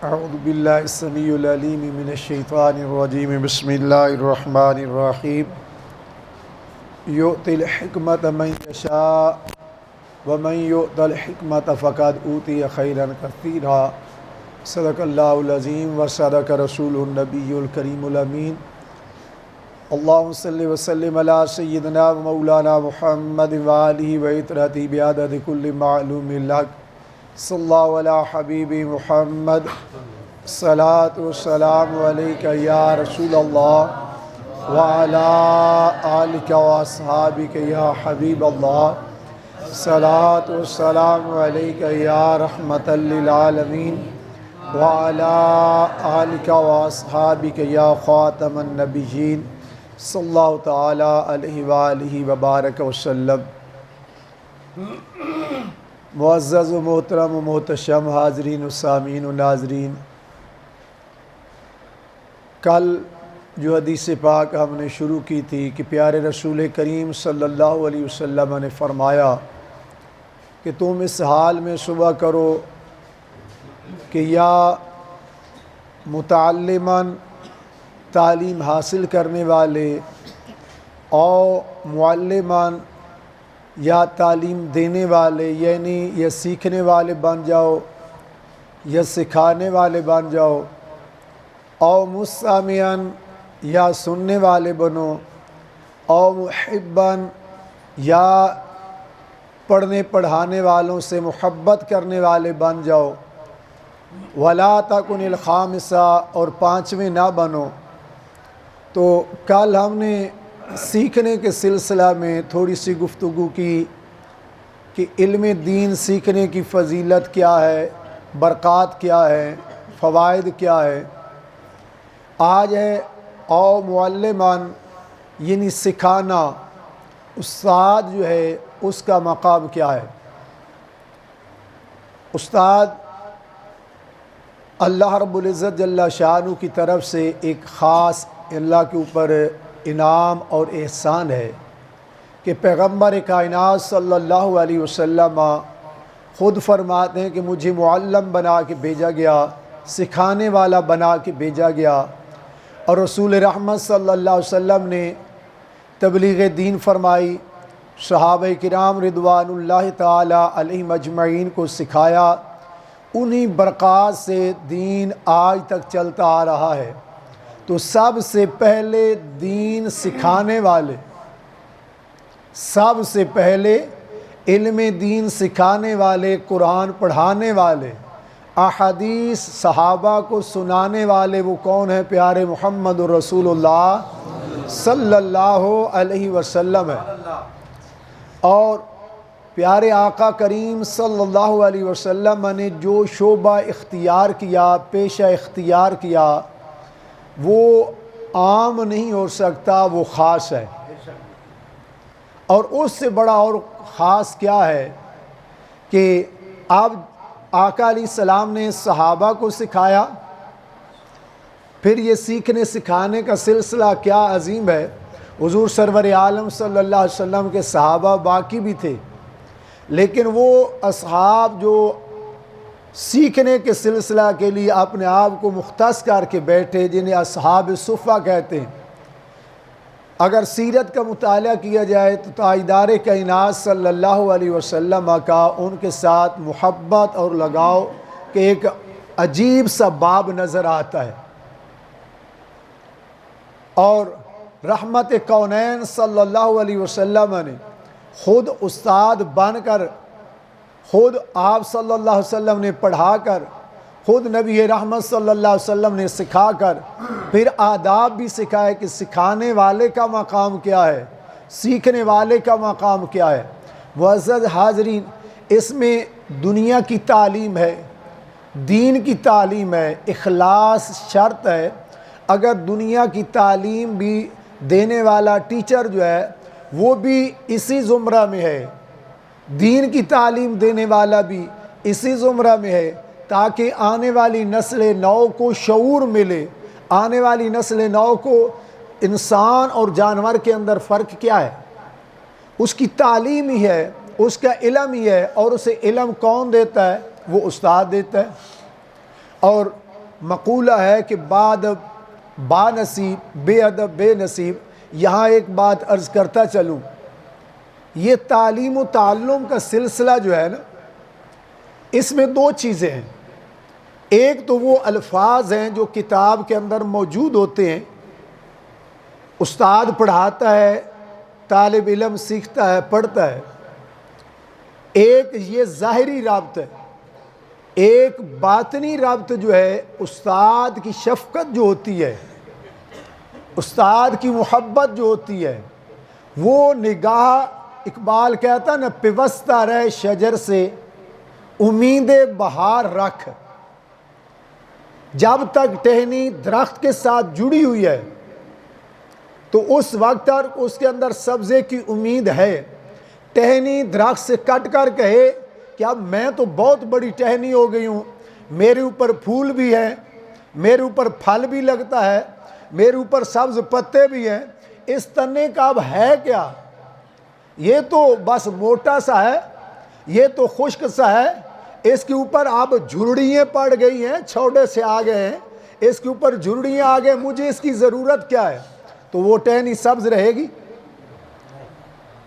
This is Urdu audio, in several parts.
اعوذ باللہ السمیع العلیم من الشیطان الرجیم بسم اللہ الرحمن الرحیم یؤتی الحکمت من یشاء ومن یؤت الحکمت فقد اوتی خیرا کثیرا صدق اللہ العظیم وصدق رسول النبی الکریم الامین اللہم صلی وسلم علی سیدنا و مولانا محمد وآلہ وعطرتہ بعدد کل معلوم لک صلی اللہ علی حبیب محمد صلاۃ والسلام علیکہ یا رسول اللہ وعلی آلکہ واصحابکہ یا حبیب اللہ صلاۃ والسلام علیکہ یا رحمۃ للعالمین وعلی آلکہ واصحابکہ یا خاتم النبیین صلی اللہ تعالی علیہ وآلہ وبارک وسلم۔ معزز و محترم و محتشم حاضرین و سامعین و ناظرین، کل جو حدیث پاک ہم نے شروع کی تھی کہ پیارے رسول کریم صلی اللہ علیہ وسلم نے فرمایا کہ تم اس حال میں صبح کرو کہ یا متعلماً تعلیم حاصل کرنے والے اور معلماً یا تعلیم دینے والے یعنی یا سیکھنے والے بن جاؤ یا سکھانے والے بن جاؤ، او مستمعاً یا سننے والے بنو، او محباً یا پڑھنے پڑھانے والوں سے محبت کرنے والے بن جاؤ، ولا تکن الخامسہ اور پانچویں نہ بنو۔ تو کل ہم نے سیکھنے کے سلسلہ میں تھوڑی سی گفتگو کی کہ علم دین سیکھنے کی فضیلت کیا ہے، برکات کیا ہے، فوائد کیا ہے۔ آج ہے او معلمان یعنی سکھانا، استاد جو ہے اس کا مقام کیا ہے۔ استاد اللہ رب العزت جل شانہ کی طرف سے ایک خاص اللہ کے اوپر انعام اور احسان ہے کہ پیغمبر کائنات صلی اللہ علیہ وسلم خود فرماتے ہیں کہ مجھے معلم بنا کے بھیجا گیا، سکھانے والا بنا کے بھیجا گیا، اور رسول رحمت صلی اللہ علیہ وسلم نے تبلیغ دین فرمائی، صحابہ کرام رضوان اللہ تعالی علیہم اجمعین کو سکھایا، انہی برکات سے دین آج تک چلتا آ رہا ہے۔ تو سب سے پہلے دین سکھانے والے، سب سے پہلے علم دین سکھانے والے، قرآن پڑھانے والے، احادیث صحابہ کو سنانے والے وہ کون ہیں؟ پیارے محمد رسول اللہ صلی اللہ علیہ وسلم ہے۔ اور پیارے آقا کریم صلی اللہ علیہ وسلم نے جو شعبہ اختیار کیا، پیشہ اختیار کیا، وہ عام نہیں ہو سکتا، وہ خاص ہے۔ اور اس سے بڑا اور خاص کیا ہے کہ اب آقا علیہ السلام نے صحابہ کو سکھایا، پھر یہ سیکھنے سکھانے کا سلسلہ کیا عظیم ہے۔ حضور سرور عالم صلی اللہ علیہ وسلم کے صحابہ باقی بھی تھے، لیکن وہ اصحاب جو سیکھنے کے سلسلہ کے لیے اپنے آپ کو مختص کر کے بیٹھے، جنہیں اصحاب صفہ کہتے ہیں۔ اگر سیرت کا مطالعہ کیا جائے تو تاجدار کائنات صلی اللہ علیہ وسلم کا ان کے ساتھ محبت اور لگاؤ کہ ایک عجیب سا باب نظر آتا ہے۔ اور رحمت کونین صلی اللہ علیہ وسلم نے خود استاد بن کر، خود آپ صلی اللہ علیہ وسلم نے پڑھا کر، خود نبی رحمت صلی اللہ علیہ وسلم نے سکھا کر، پھر آداب بھی سکھائے کہ سکھانے والے کا مقام کیا ہے، سیکھنے والے کا مقام کیا ہے۔ معزز حاضرین، اس میں دنیا کی تعلیم ہے، دین کی تعلیم ہے، اخلاص شرط ہے۔ اگر دنیا کی تعلیم بھی دینے والا ٹیچر جو ہے وہ بھی اسی زمرہ میں ہے، دین کی تعلیم دینے والا بھی اسی زمرہ میں ہے، تاکہ آنے والی نسل نو کو شعور ملے، آنے والی نسل نو کو انسان اور جانور کے اندر فرق کیا ہے، اس کی تعلیم ہی ہے، اس کا علم ہی ہے، اور اسے علم کون دیتا ہے؟ وہ استاد دیتا ہے۔ اور مقولہ ہے کہ بعد با نصیب بے ادب بے نصیب. یہاں ایک بات عرض کرتا چلوں، یہ تعلیم و تعلم کا سلسلہ جو ہے نا، اس میں دو چیزیں ہیں. ایک تو وہ الفاظ ہیں جو کتاب کے اندر موجود ہوتے ہیں، استاد پڑھاتا ہے، طالب علم سیکھتا ہے، پڑھتا ہے. ایک یہ ظاہری رابط ہے. ایک باطنی رابط جو ہے، استاد کی شفقت جو ہوتی ہے، استاد کی محبت جو ہوتی ہے، وہ نگاہ، اقبال کہتا نا پیوستہ رہ شجر سے امید بہار رکھ. جب تک ٹہنی درخت کے ساتھ جڑی ہوئی ہے تو اس وقت تک اس کے اندر سبزے کی امید ہے. ٹہنی درخت سے کٹ کر کہے کہ اب میں تو بہت بڑی ٹہنی ہو گئی ہوں، میرے اوپر پھول بھی ہیں، میرے اوپر پھل بھی لگتا ہے، میرے اوپر سبز پتے بھی ہیں، اس تنے کا اب ہے کیا؟ یہ تو بس موٹا سا ہے، یہ تو خشک سا ہے، اس کے اوپر اب جھرڑیاں پڑ گئی ہیں، چھوڑے سے آ گئے ہیں، اس کے اوپر جھرڑیاں آ گئے، مجھے اس کی ضرورت کیا ہے؟ تو وہ ٹہنی سبز رہے گی؟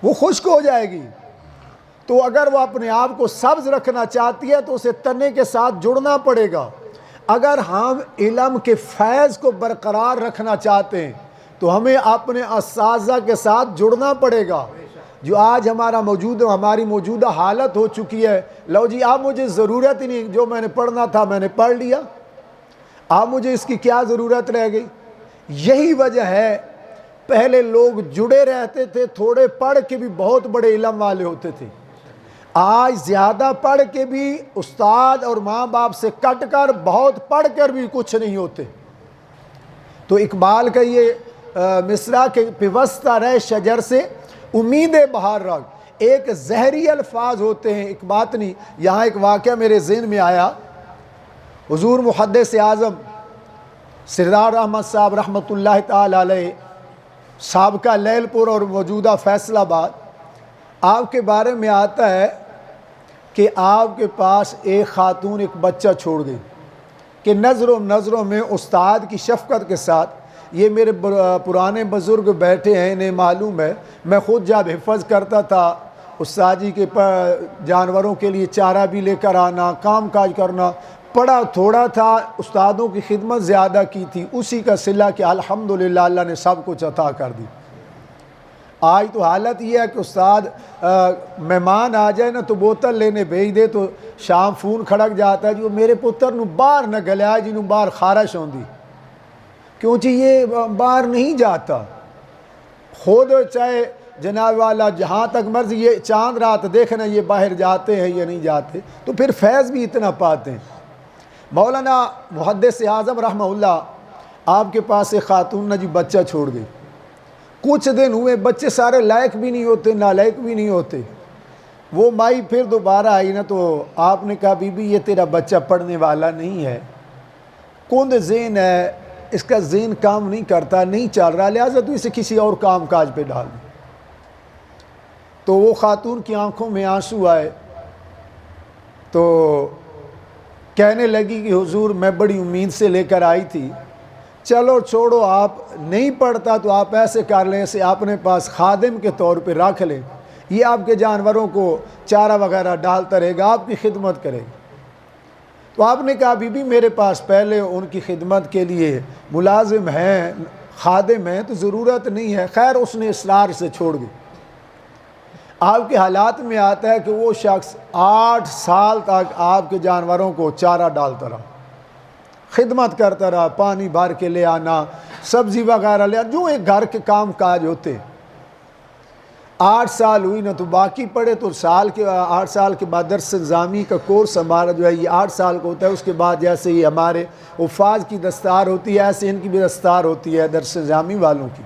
وہ خشک ہو جائے گی. تو اگر وہ اپنے آپ کو سبز رکھنا چاہتی ہے تو اسے تنے کے ساتھ جڑنا پڑے گا. اگر ہم علم کے فیض کو برقرار رکھنا چاہتے ہیں تو ہمیں اپنے اساتذہ کے ساتھ جڑنا پڑے گا. جو آج ہماری موجودہ حالت ہو چکی ہے، لو جی اب مجھے ضرورت ہی نہیں، جو میں نے پڑھنا تھا میں نے پڑھ لیا، اب مجھے اس کی کیا ضرورت رہ گئی. یہی وجہ ہے پہلے لوگ جڑے رہتے تھے، تھوڑے پڑھ کے بھی بہت بڑے علم والے ہوتے تھے. آج زیادہ پڑھ کے بھی استاد اور ماں باپ سے کٹ کر، بہت پڑھ کر بھی کچھ نہیں ہوتے. تو اقبال کا یہ مصرع کہ پیوستہ رہ شجر سے امید بہار رکھ، ایک زہری الفاظ ہوتے ہیں، ایک بات نہیں. یہاں ایک واقعہ میرے ذہن میں آیا. حضور محدث اعظم سردار احمد صاحب رحمۃ اللہ تعالی علیہ، سابقہ لیل پور اور موجودہ فیصل آباد، آپ کے بارے میں آتا ہے کہ آپ کے پاس ایک خاتون ایک بچہ چھوڑ گئی کہ نظروں میں استاد کی شفقت کے ساتھ. یہ میرے پرانے بزرگ بیٹھے ہیں، انہیں معلوم ہے، میں خود جب حفظ کرتا تھا استاد جی کے جانوروں کے لیے چارہ بھی لے کر آنا، کام کاج کرنا. پڑھا تھوڑا تھا، استادوں کی خدمت زیادہ کی تھی، اسی کا صلہ کہ الحمدللہ اللہ نے سب کچھ عطا کر دی. آج تو حالت یہ ہے کہ استاد مہمان آ جائے نا تو بوتل لینے بھیج دے تو شام فون کھڑک جاتا ہے، جو میرے پتر نو باہر نہ گلیا جنہوں باہر خارش ہوندی، کیوں جی یہ باہر نہیں جاتا. خود چاہے جناب والا جہاں تک مرضی یہ چاند رات دیکھنا یہ باہر جاتے ہیں یا نہیں جاتے، تو پھر فیض بھی اتنا پاتے ہیں. مولانا محدث اعظم رحمہ اللہ، آپ کے پاس ایک خاتون نہ جی بچہ چھوڑ گئی. کچھ دن ہوئے، بچے سارے لائق بھی نہیں ہوتے، نالائق بھی نہیں ہوتے. وہ مائی پھر دوبارہ آئی نا تو آپ نے کہا بی بی یہ تیرا بچہ پڑھنے والا نہیں ہے، کند ذہن ہے، اس کا ذہن کام نہیں کرتا، نہیں چل رہا، لہٰذا تو اسے کسی اور کام کاج پہ ڈال دیں. تو وہ خاتون کی آنکھوں میں آنسو آئے تو کہنے لگی کہ حضور میں بڑی امید سے لے کر آئی تھی، چلو چھوڑو، آپ نہیں پڑھتا تو آپ ایسے کر لیں، اسے اپنے پاس خادم کے طور پہ رکھ لیں، یہ آپ کے جانوروں کو چارہ وغیرہ ڈالتا رہے گا، آپ کی خدمت کرے گا. تو آپ نے کہا بی بی میرے پاس پہلے ان کی خدمت کے لیے ملازم ہیں، خادم ہیں، تو ضرورت نہیں ہے. خیر اس نے اصرار سے چھوڑ دی. آپ کے حالات میں آتا ہے کہ وہ شخص 8 سال تک آپ کے جانوروں کو چارہ ڈالتا رہا، خدمت کرتا رہا، پانی بھر کے لے آنا، سبزی وغیرہ لے آنا، جو ایک گھر کے کام کاج ہوتے. 8 سال ہوئی نا تو باقی پڑے تو 8 سال کے بعد درس نظامی کا کورس ہمارا جو ہے یہ 8 سال کا ہوتا ہے. اس کے بعد جیسے یہ ہمارے حفاظ کی دستار ہوتی ہے ایسے ان کی بھی دستار ہوتی ہے درس نظامی والوں کی.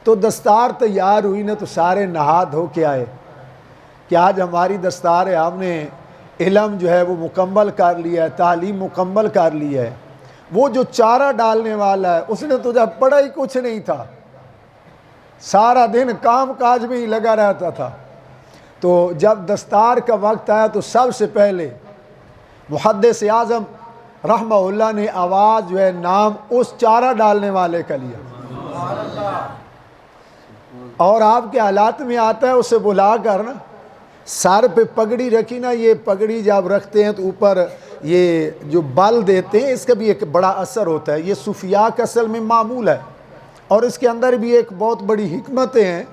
تو دستار تیار ہوئی نا تو سارے نہا دھو کے آئے کہ آج ہماری دستار ہے، ہم نے علم جو ہے وہ مکمل کر لیا ہے، تعلیم مکمل کر لی ہے. وہ جو چارہ ڈالنے والا ہے اس نے تو جب پڑھا ہی کچھ نہیں تھا، سارا دن کام کاج میں ہی لگا رہتا تھا. تو جب دستار کا وقت آیا تو سب سے پہلے محدث اعظم رحمہ اللہ نے آواز جو ہے نام اس چارہ ڈالنے والے کا لیا، اور آپ کے حالات میں آتا ہے اسے بلا کر نا سر پہ پگڑی رکھی نا، یہ پگڑی جب رکھتے ہیں تو اوپر یہ جو بل دیتے ہیں اس کا بھی ایک بڑا اثر ہوتا ہے، یہ صوفیاء کا اصل میں معمول ہے، اور اس کے اندر بھی ایک بہت بڑی حکمتیں ہیں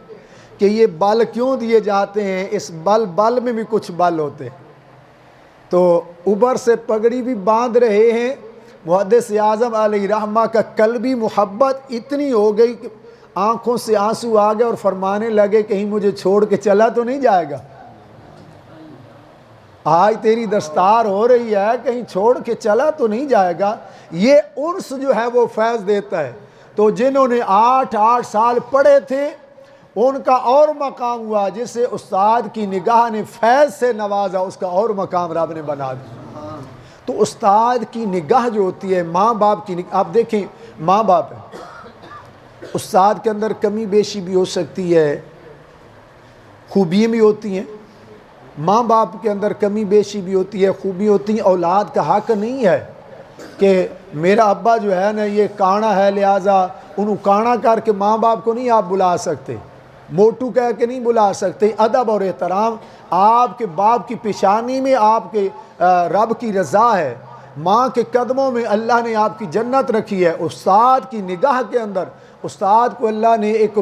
کہ یہ بل کیوں دیے جاتے ہیں، اس بل میں بھی کچھ بل ہوتے ہیں۔ تو اوپر سے پگڑی بھی باندھ رہے ہیں، محدث اعظم علیہ رحمہ کا قلبی محبت اتنی ہو گئی کہ آنکھوں سے آنسو آ گئے اور فرمانے لگے کہیں مجھے چھوڑ کے چلا تو نہیں جائے گا، آج تیری دستار ہو رہی ہے کہیں چھوڑ کے چلا تو نہیں جائے گا۔ یہ انس جو ہے وہ فیض دیتا ہے۔ تو جنہوں نے 8 سال پڑھے تھے ان کا اور مقام ہوا، جسے استاد کی نگاہ نے فیض سے نوازا اس کا اور مقام رب نے بنا دیا۔ تو استاد کی نگاہ جو ہوتی ہے، ماں باپ کی نگاہ، آپ دیکھیں ماں باپ ہے، استاد کے اندر کمی بیشی بھی ہو سکتی ہے، خوبیاں بھی ہوتی ہیں، ماں باپ کے اندر کمی بیشی بھی ہوتی ہے، خوبی ہوتی ہیں۔ اولاد کا حق نہیں ہے کہ میرا ابا جو ہے نا یہ کانا ہے لہٰذا انہوں کانا کر کے ماں باپ کو نہیں آپ بلا سکتے، موٹو کہہ کے نہیں بلا سکتے۔ ادب اور احترام آپ کے باپ کی پیشانی میں آپ کے رب کی رضا ہے، ماں کے قدموں میں اللہ نے آپ کی جنت رکھی ہے۔ استاد کی نگاہ کے اندر استاد کو اللہ نے ایک